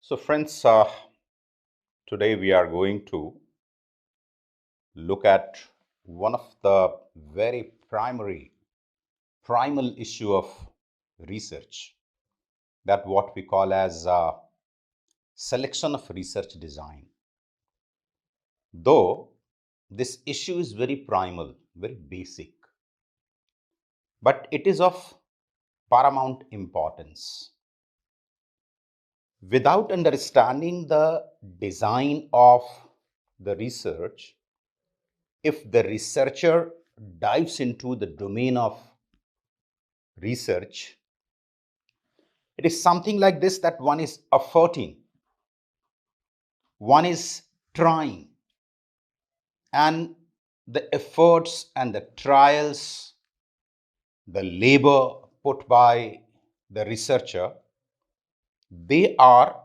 So friends, today we are going to look at one of the very primal issue of research, that what we call as selection of research design. Though this issue is very primal, very basic, but it is of paramount importance. Without understanding the design of the research, if the researcher dives into the domain of research, it is something like this, that one is efforting, one is trying, and the efforts and the trials, the labor put by the researcher, they are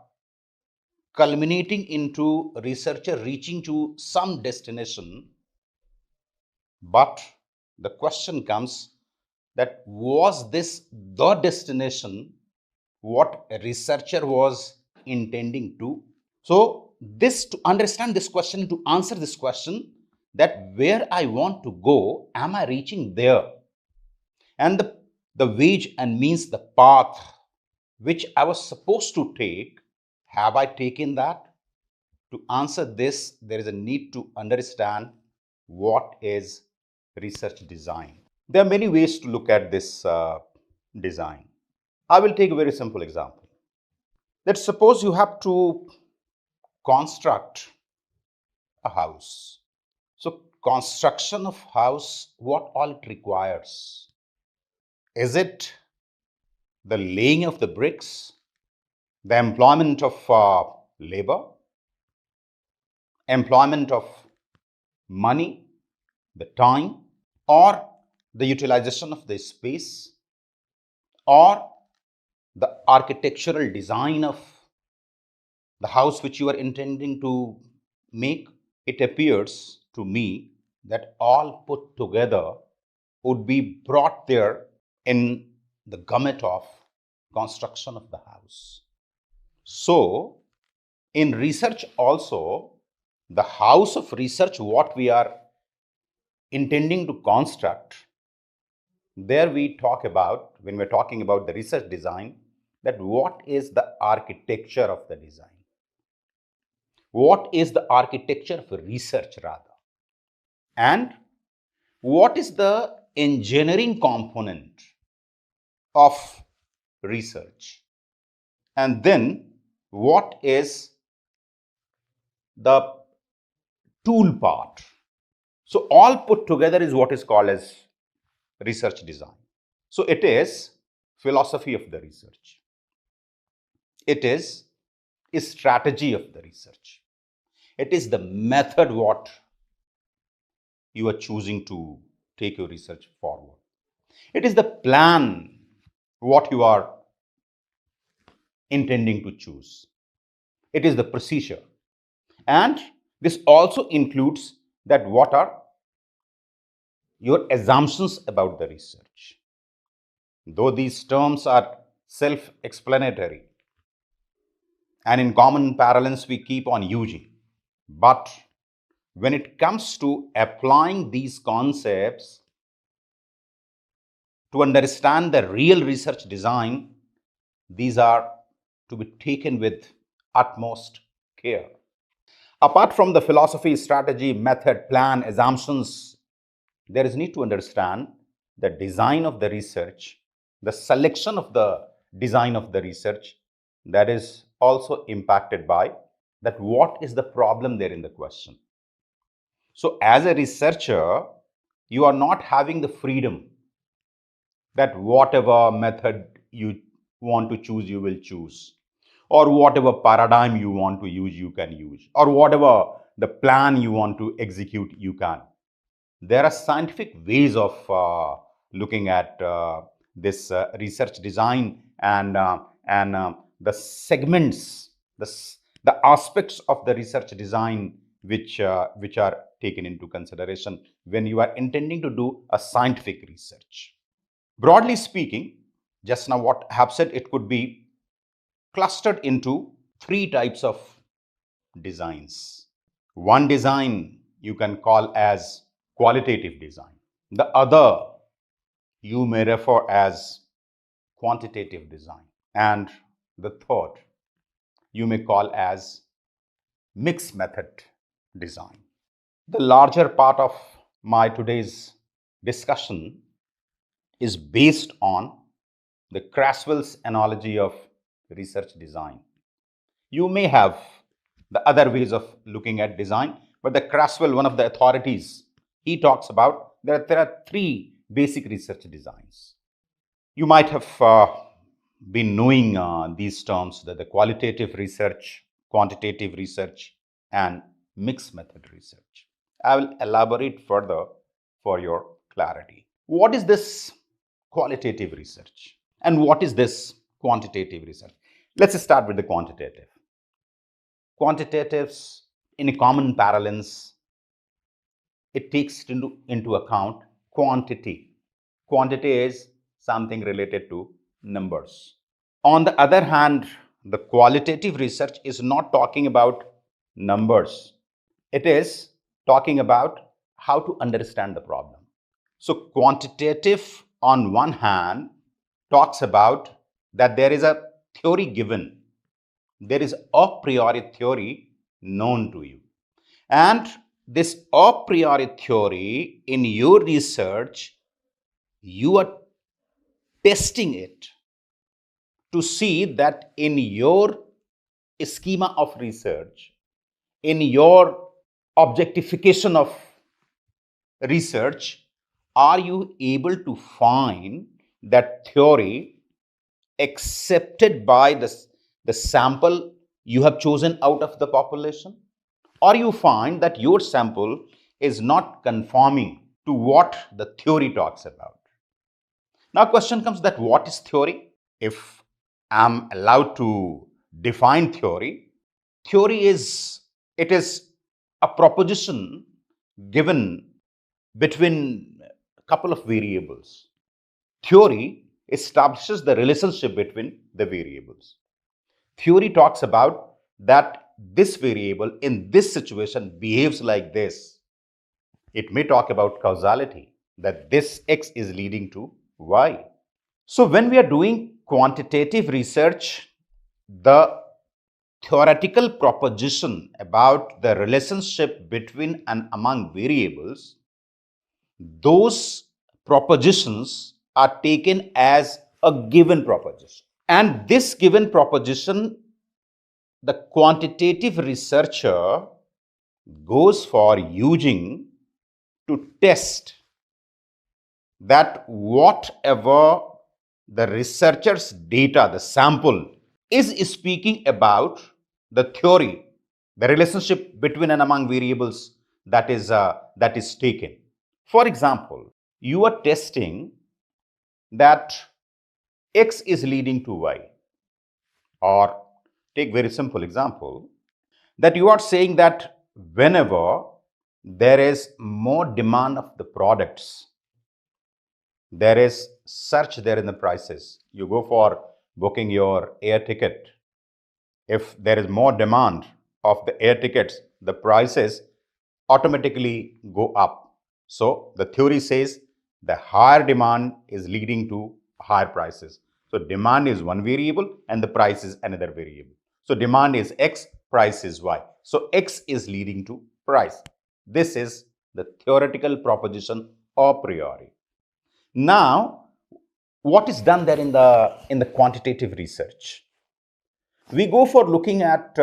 culminating into researcher reaching to some destination. But the question comes, that was this the destination what a researcher was intending to? So this, to understand this question, to answer this question, that where I want to go, am I reaching there? And the wage and means the path which I was supposed to take, have I taken that? To answer this, there is a need to understand what is research design. There are many ways to look at this design. I will take a very simple example. Let's suppose you have to construct a house. So construction of house, what all it requires? Is it the laying of the bricks, the employment of labor, employment of money, the time, or the utilization of the space, or the architectural design of the house which you are intending to make? It appears to me that all put together would be brought there in the gamut of construction of the house. So, in research also, the house of research, what we are intending to construct, there we talk about, when we're talking about the research design, that what is the architecture of the design? What is the architecture of research rather? And what is the engineering component of research? And then what is the tool part? So all put together is what is called as research design. So it is philosophy of the research. It is a strategy of the research. It is the method what you are choosing to take your research forward. It is the plan what you are intending to choose. It is the procedure. And this also includes that what are your assumptions about the research. Though these terms are self-explanatory and in common parlance we keep on using, but when it comes to applying these concepts to understand the real research design, these are to be taken with utmost care. Apart from the philosophy, strategy, method, plan, assumptions, there is need to understand the design of the research, the selection of the design of the research, that is also impacted by that what is the problem there in the question. So as a researcher, you are not having the freedom that whatever method you want to choose, you will choose, or whatever paradigm you want to use, you can use, or whatever the plan you want to execute, you can. There are scientific ways of looking at this research design, and the segments, the aspects of the research design which are taken into consideration when you are intending to do a scientific research. Broadly speaking, just now what I have said, it could be clustered into three types of designs. One design you can call as qualitative design. The other you may refer as quantitative design. And the third you may call as mixed method design. The larger part of my today's discussion is based on the Creswell's analogy of research design. You may have the other ways of looking at design, but the Creswell, one of the authorities, he talks about that there are three basic research designs. You might have been knowing these terms, that the qualitative research, quantitative research, and mixed method research. I will elaborate further for your clarity. What is this qualitative research and what is this quantitative research? Let's start with the quantitative. Quantitatives, in a common parlance, it takes into account quantity. Quantity is something related to numbers. On the other hand, the qualitative research is not talking about numbers. It is talking about how to understand the problem. So quantitative on one hand talks about that there is a theory given. There is a priori theory known to you. And this a priori theory in your research, you are testing it to see that in your schema of research, in your objectification of research, are you able to find that theory accepted by the sample you have chosen out of the population? Or you find that your sample is not conforming to what the theory talks about? Now, question comes that what is theory? If I'm allowed to define theory, theory is a proposition given between a couple of variables. Theory establishes the relationship between the variables. Theory talks about that this variable in this situation behaves like this. It may talk about causality, that this X is leading to Y. So when we are doing quantitative research, the theoretical proposition about the relationship between and among variables, those propositions are taken as a given proposition. And this given proposition, the quantitative researcher goes for using to test that whatever the researcher's data, the sample, is speaking about the theory, the relationship between and among variables that is taken. For example, you are testing that X is leading to Y. Or take very simple example, that you are saying that whenever there is more demand of the products, there is surge there in the prices. You go for booking your air ticket. If there is more demand of the air tickets, the prices automatically go up. So the theory says the higher demand is leading to higher prices. So demand is one variable and the price is another variable. So demand is X, price is Y. So X is leading to price. This is the theoretical proposition a priori. Now, what is done there in the quantitative research? We go for looking at,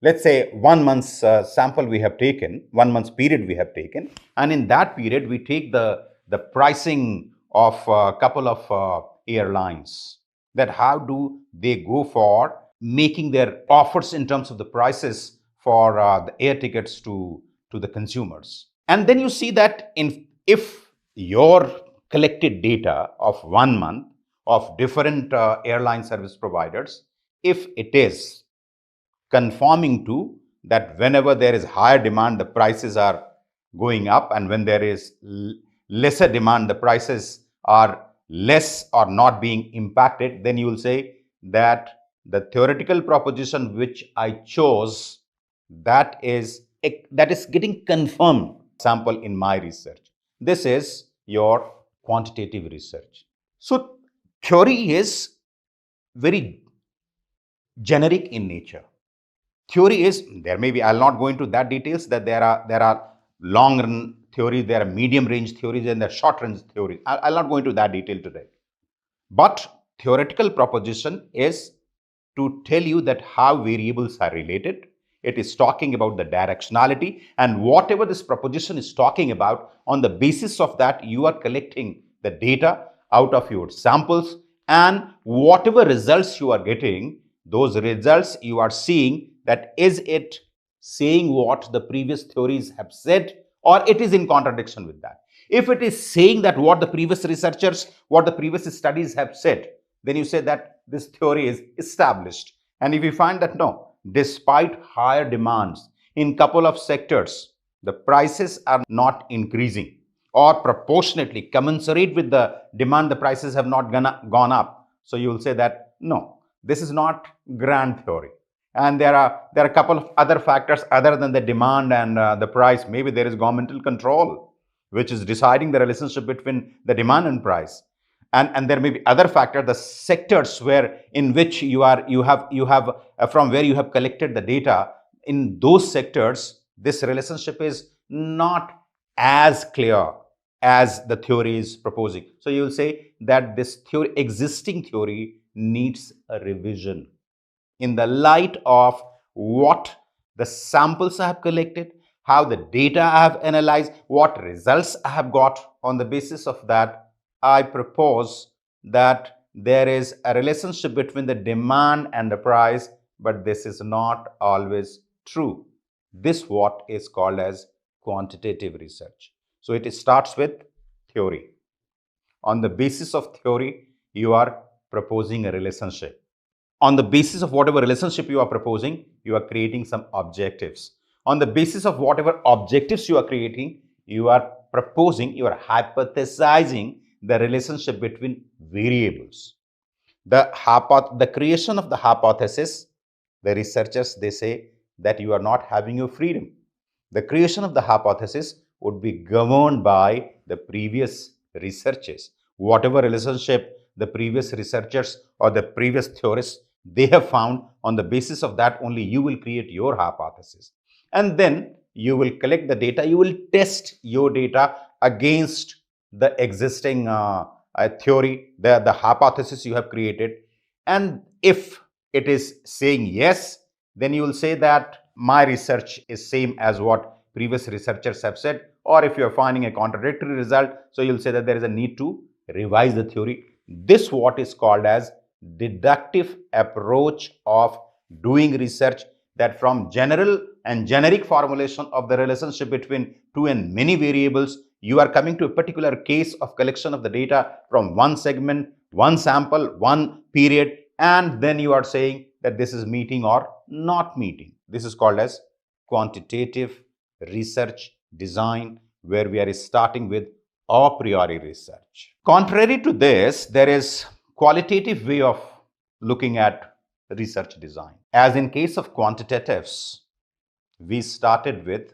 let's say, 1 month's sample we have taken, 1 month's period we have taken, and in that period we take the pricing of a couple of airlines, that how do they go for making their offers in terms of the prices for the air tickets to the consumers. And then you see that if your collected data of 1 month of different airline service providers, if it is conforming to that whenever there is higher demand, the prices are going up, and when there is lesser demand, the prices are less or not being impacted, then you will say that the theoretical proposition which I chose, that is getting confirmed sample in my research. This is your quantitative research. So theory is very generic in nature. Theory is, there may be, I'll not go into that details, that there are long run theories, there are medium range theories, and there are short range theories. I'll not go into that detail today. But theoretical proposition is to tell you that how variables are related. It is talking about the directionality, and whatever this proposition is talking about, on the basis of that, you are collecting the data out of your samples, and whatever results you are getting, those results you are seeing that is it saying what the previous theories have said, or it is in contradiction with that. If it is saying that what the previous researchers, what the previous studies have said, then you say that this theory is established. And if you find that no, despite higher demands in couple of sectors, the prices are not increasing, or proportionately commensurate with the demand, the prices have not gone up. So you will say that no, this is not grand theory. And there are a couple of other factors other than the demand and the price. Maybe there is governmental control which is deciding the relationship between the demand and price. And there may be other factors, the sectors where in which you have from where you have collected the data. In those sectors, this relationship is not as clear as the theory is proposing. So you will say that this theory, existing theory, needs a revision in the light of what the samples I have collected, how the data I have analyzed, what results I have got. On the basis of that, I propose that there is a relationship between the demand and the price, but this is not always true. This what is called as quantitative research. So it starts with theory. On the basis of theory, you are proposing a relationship. On the basis of whatever relationship you are proposing, you are creating some objectives. On the basis of whatever objectives you are creating, you are proposing, you are hypothesizing the relationship between variables. The creation of the hypothesis, the researchers, they say that you are not having your freedom. The creation of the hypothesis would be governed by the previous researches. Whatever relationship the previous researchers or the previous theorists they have found, on the basis of that only you will create your hypothesis. And then you will collect the data, you will test your data against the existing theory, the hypothesis you have created. And if it is saying yes, then you will say that my research is same as what previous researchers have said. Or if you are finding a contradictory result, so you will say that there is a need to revise the theory. This what is called as deductive approach of doing research, that from general and generic formulation of the relationship between two and many variables, you are coming to a particular case of collection of the data from one segment, one sample, one period, and then you are saying that this is meeting or not meeting. This is called as quantitative research design, where we are starting with a priori research. Contrary to this, there is qualitative way of looking at research design. As in case of quantitatives, we started with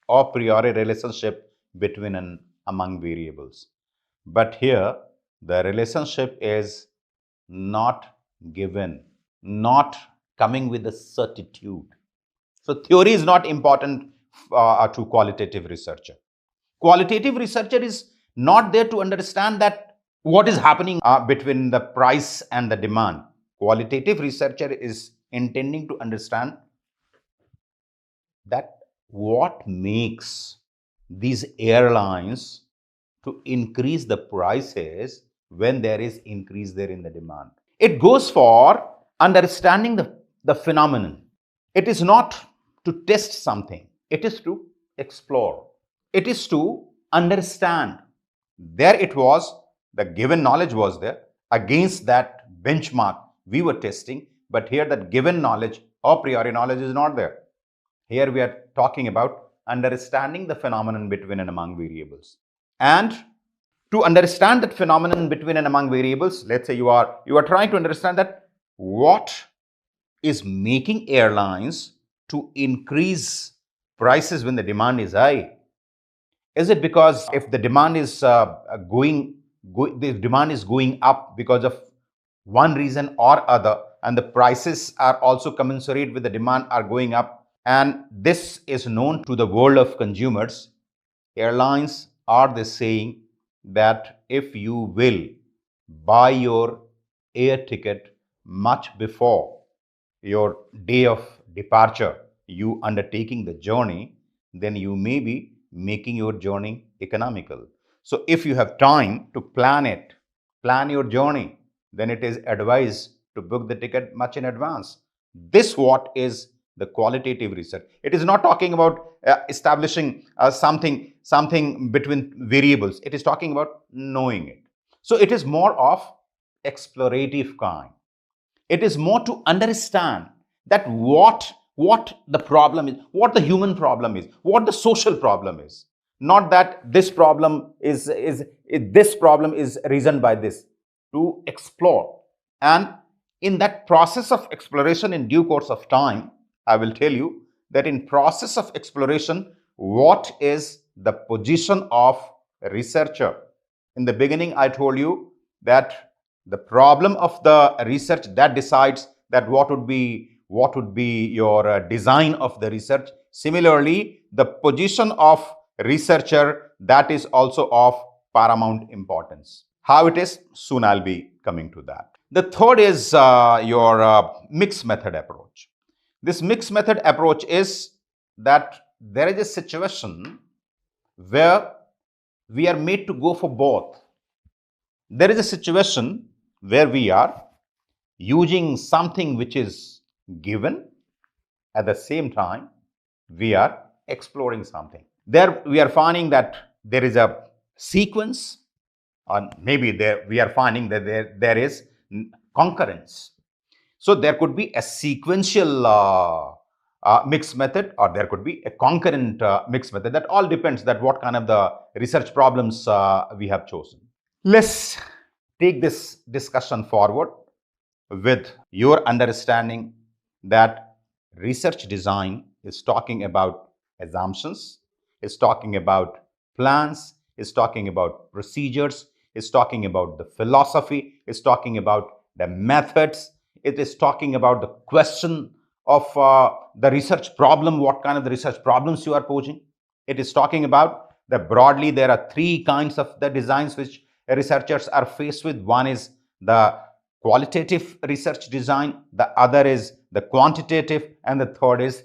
a priori relationship between and among variables. But here, the relationship is not given, not coming with a certitude. So theory is not important to qualitative researcher. Qualitative researcher is not there to understand that what is happening between the price and the demand. Qualitative researcher is intending to understand that what makes these airlines to increase the prices when there is increase there in the demand. It goes for understanding the phenomenon. It is not to test something. It is to explore. It is to understand. There it was, the given knowledge was there. Against that benchmark, we were testing. But here that given knowledge, a priori knowledge is not there. Here we are talking about understanding the phenomenon between and among variables. And to understand that phenomenon between and among variables, let's say you are trying to understand that what is making airlines to increase prices when the demand is high? Is it because if the demand is the demand is going up because of one reason or other, and the prices are also commensurate with the demand are going up, and this is known to the world of consumers, airlines are they saying that if you will buy your air ticket much before your day of departure, you undertaking the journey, then you may be making your journey economical. So if you have time to plan your journey, then it is advised to book the ticket much in advance. This what is the qualitative research. It is not talking about establishing something between variables. It is talking about knowing it. So it is more of explorative kind. It is more to understand that what the problem is, what the human problem is, what the social problem is. Not that this problem is this problem is reasoned by this. To explore, and in that process of exploration, in due course of time, I will tell you that in process of exploration, what is the position of a researcher. In the beginning, I told you that the problem of the research that decides that what would be your design of the research. Similarly, the position of researcher, that is also of paramount importance. How it is, soon I'll be coming to that. The third is your mixed method approach. This mixed method approach is that there is a situation where we are made to go for both. There is a situation where we are using something which is given, at the same time we are exploring something. There we are finding that there is a sequence, or maybe we are finding that there is concurrence. So there could be a sequential mixed method, or there could be a concurrent mixed method. That all depends that what kind of the research problems we have chosen. Let's take this discussion forward with your understanding that research design is talking about assumptions, is talking about plans, is talking about procedures, is talking about the philosophy, is talking about the methods, it is talking about the question of the research problem, what kind of the research problems you are posing. It is talking about that broadly there are three kinds of the designs which researchers are faced with. One is the qualitative research design, the other is the quantitative, and the third is